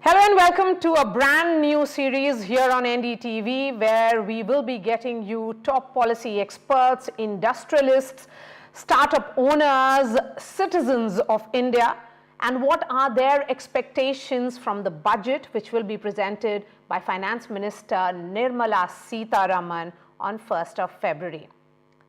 Hello and welcome to a brand new series here on NDTV, where we will be getting you top policy experts, industrialists, startup owners, citizens of India, and what are their expectations from the budget which will be presented by Finance Minister Nirmala Sitharaman on 1st of February.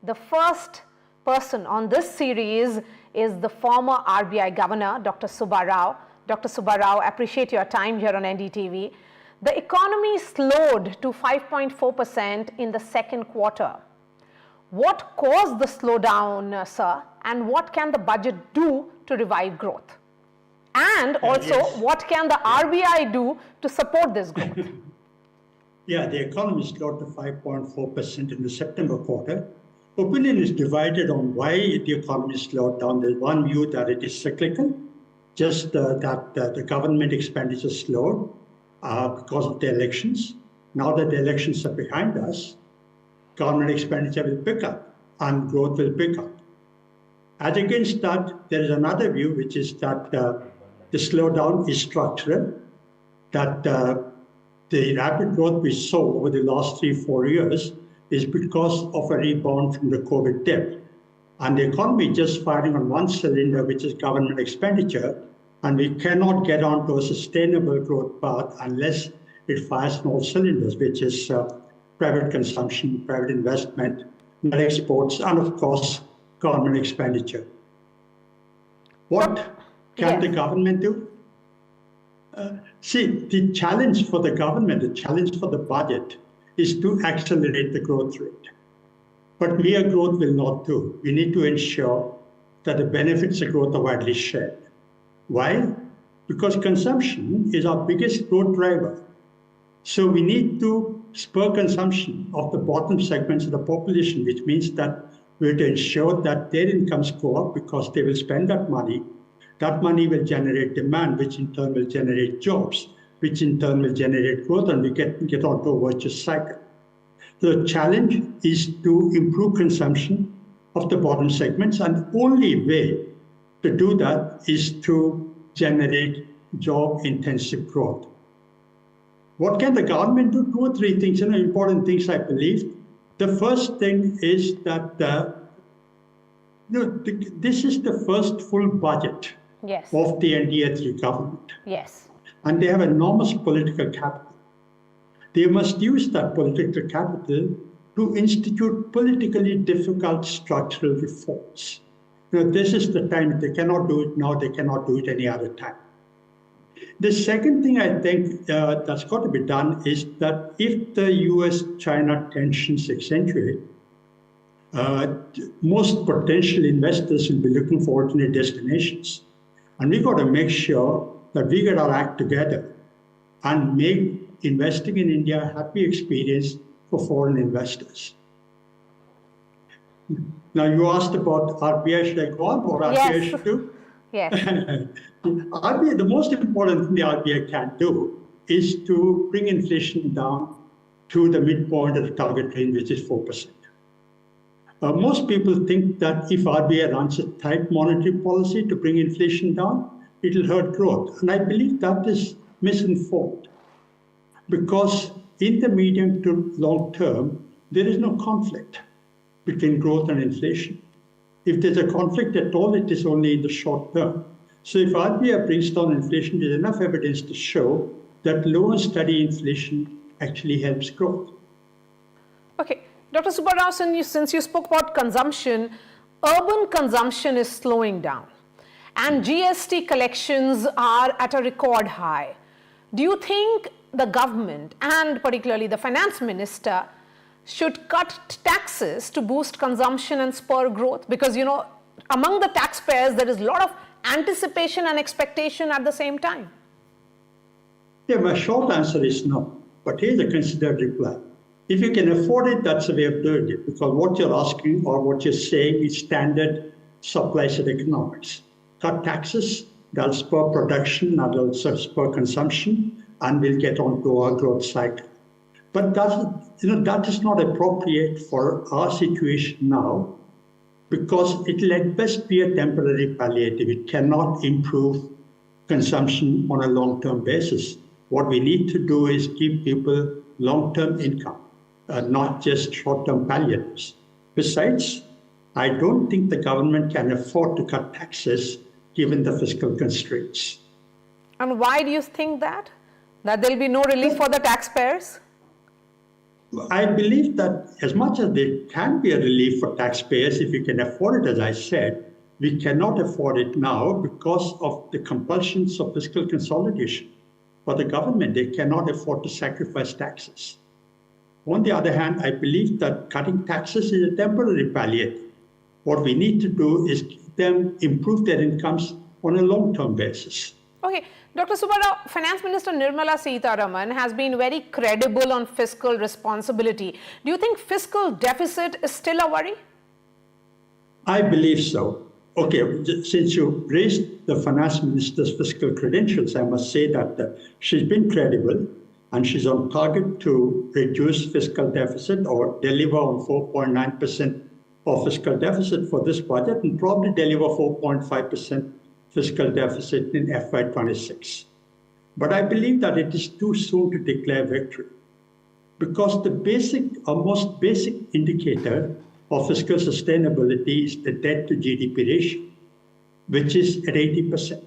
The first person on this series is the former RBI Governor Dr. Subbarao. Dr. Subbarao, appreciate your time here on NDTV. The economy slowed to 5.4% in the second quarter. What caused the slowdown, sir, and what can the budget do to revive growth? And also, what can the RBI do to support this growth? The economy slowed to 5.4% in the September quarter. Opinion is divided on why the economy slowed down. There's one view that it is cyclical, just that the government expenditure slowed because of the elections. Now that the elections are behind us, government expenditure will pick up and growth will pick up. As against that, there is another view, which is that the slowdown is structural, that the rapid growth we saw over the last 3-4 years is because of a rebound from the COVID dip. And the economy just firing on one cylinder, which is government expenditure, and we cannot get onto a sustainable growth path unless it fires on all cylinders, which is private consumption, private investment, net exports, and of course, government expenditure. What can the government do? See, the challenge for the government, the challenge for the budget is to accelerate the growth rate. But mere growth will not do. We need to ensure that the benefits of growth are widely shared. Why? Because consumption is our biggest growth driver. So we need to spur consumption of the bottom segments of the population, which means that we have to ensure that their incomes go up because they will spend that money. That money will generate demand, which in turn will generate jobs, which in turn will generate growth, and we get onto a virtuous cycle. The challenge is to improve consumption of the bottom segments, and the only way to do that is to generate job-intensive growth. What can the government do? 2 or 3 things, important things, I believe. The first thing is that this is the first full budget of the NDTV government. Yes. And they have enormous political capital. They must use that political capital to institute politically difficult structural reforms. This is the time. They cannot do it now. They cannot do it any other time. The second thing I think that's got to be done is that if the US-China tensions accentuate, most potential investors will be looking for alternate destinations. And we've got to make sure that we get our act together and make investing in India a happy experience for foreign investors. Now, you asked about RBI, should I go on, or RBI should do? Yes. RBI, the most important thing the RBI can do is to bring inflation down to the midpoint of the target range, which is 4%. Most people think that if RBI runs a tight monetary policy to bring inflation down, it will hurt growth. And I believe that is misinformed, because in the medium to long term, there is no conflict between growth and inflation. If there's a conflict at all, it is only in the short term. So if RBI brings down inflation, there's enough evidence to show that low and steady inflation actually helps growth. Okay. Dr. Subbarao, since you spoke about consumption, urban consumption is slowing down and GST collections are at a record high. Do you think the government, and particularly the finance minister, should cut taxes to boost consumption and spur growth? Because, among the taxpayers, there is a lot of anticipation and expectation at the same time. Yeah, my short answer is no. But here's a considered reply. If you can afford it, that's the way of doing it, because what you're asking or what you're saying is standard supply-side economics. Cut taxes, that'll spur production, that'll spur consumption, and we'll get onto our growth cycle. But that is not appropriate for our situation now, because it will at best be a temporary palliative. It cannot improve consumption on a long-term basis. What we need to do is give people long-term income, not just short-term palliatives. Besides, I don't think the government can afford to cut taxes given the fiscal constraints. And why do you think that? That there will be no relief for the taxpayers? I believe that as much as there can be a relief for taxpayers, if you can afford it, as I said, we cannot afford it now because of the compulsions of fiscal consolidation. For the government, they cannot afford to sacrifice taxes. On the other hand, I believe that cutting taxes is a temporary palliative. What we need to do is improve their incomes on a long-term basis. Okay, Dr. Subbarao, Finance Minister Nirmala Sitharaman has been very credible on fiscal responsibility. Do you think fiscal deficit is still a worry? I believe so. Okay, since you raised the Finance Minister's fiscal credentials, I must say that she's been credible and she's on target to reduce fiscal deficit or deliver on 4.9% of fiscal deficit for this budget and probably deliver 4.5% fiscal deficit in FY26. But I believe that it is too soon to declare victory because the most basic indicator of fiscal sustainability is the debt to GDP ratio, which is at 80%.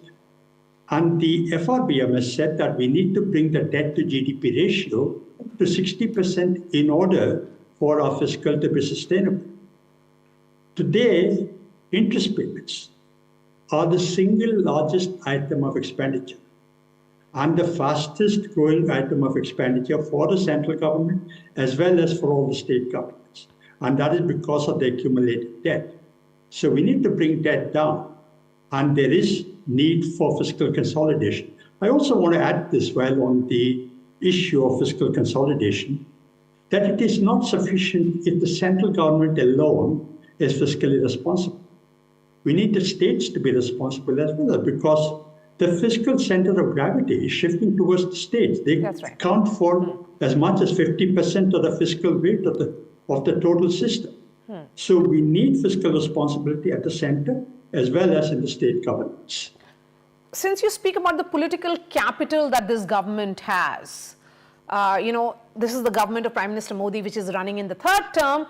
And the FRBM has said that we need to bring the debt to GDP ratio to 60% in order for our fiscal to be sustainable. Today, interest payments are the single largest item of expenditure and the fastest growing item of expenditure for the central government as well as for all the state governments. And that is because of the accumulated debt. So we need to bring debt down and there is need for fiscal consolidation. I also want to add this while on the issue of fiscal consolidation, that it is not sufficient if the central government alone is fiscally responsible. We need the states to be responsible as well because the fiscal center of gravity is shifting towards the states. They account for as much as 50% of the fiscal weight of the total system. So we need fiscal responsibility at the center as well as in the state governments. Since you speak about the political capital that this government has, this is the government of Prime Minister Modi which is running in the third term.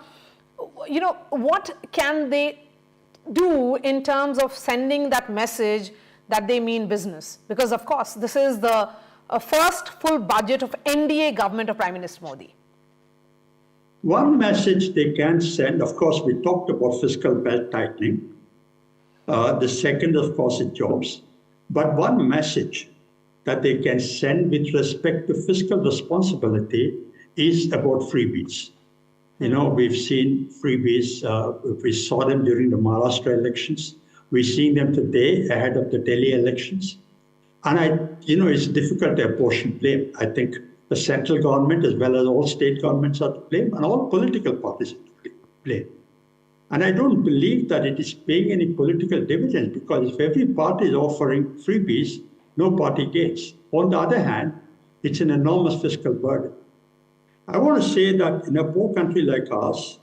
What can they do in terms of sending that message that they mean business? Because of course, this is the first full budget of NDA government of Prime Minister Modi. One message they can send, of course, we talked about fiscal belt tightening. The second, of course, is jobs. But one message that they can send with respect to fiscal responsibility is about freebies. We've seen freebies, we saw them during the Maharashtra elections. We're seeing them today ahead of the Delhi elections. And it's difficult to apportion blame. I think the central government as well as all state governments are to blame and all political parties are to blame. And I don't believe that it is paying any political dividends because if every party is offering freebies, no party gains. On the other hand, it's an enormous fiscal burden. I want to say that in a poor country like ours,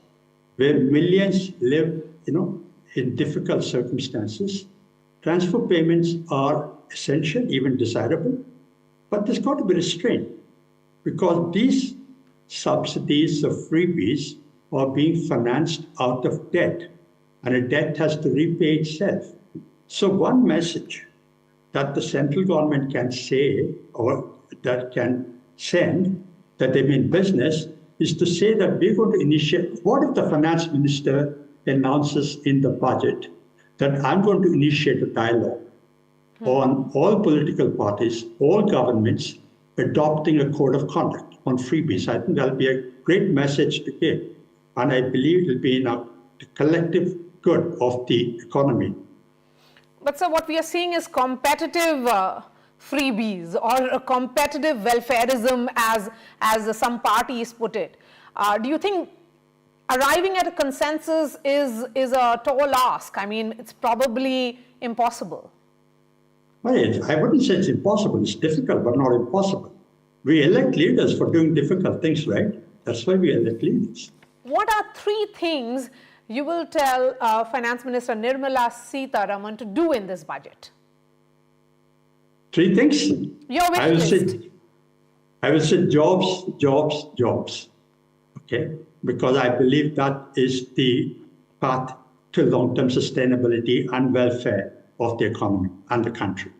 where millions live, in difficult circumstances, transfer payments are essential, even desirable, but there's got to be restraint because these subsidies of freebies are being financed out of debt, and a debt has to repay itself. So one message that the central government can say or that can send that they mean business is to say that we're going to initiate, what if the finance minister announces in the budget that I'm going to initiate a dialogue on all political parties, all governments adopting a code of conduct on freebies. I think that'll be a great message to give. And I believe it will be in the collective good of the economy. But sir, what we are seeing is competitive freebies or a competitive welfareism as some parties put it. Do you think arriving at a consensus is a tall ask? I mean, it's probably impossible. Well, I wouldn't say it's impossible. It's difficult, but not impossible. We elect leaders for doing difficult things, right? That's why we elect leaders. What are 3 things you will tell Finance Minister Nirmala Sitharaman to do in this budget? Three things. Your wish list. I will say jobs, jobs, jobs. Okay, because I believe that is the path to long-term sustainability and welfare of the economy and the country.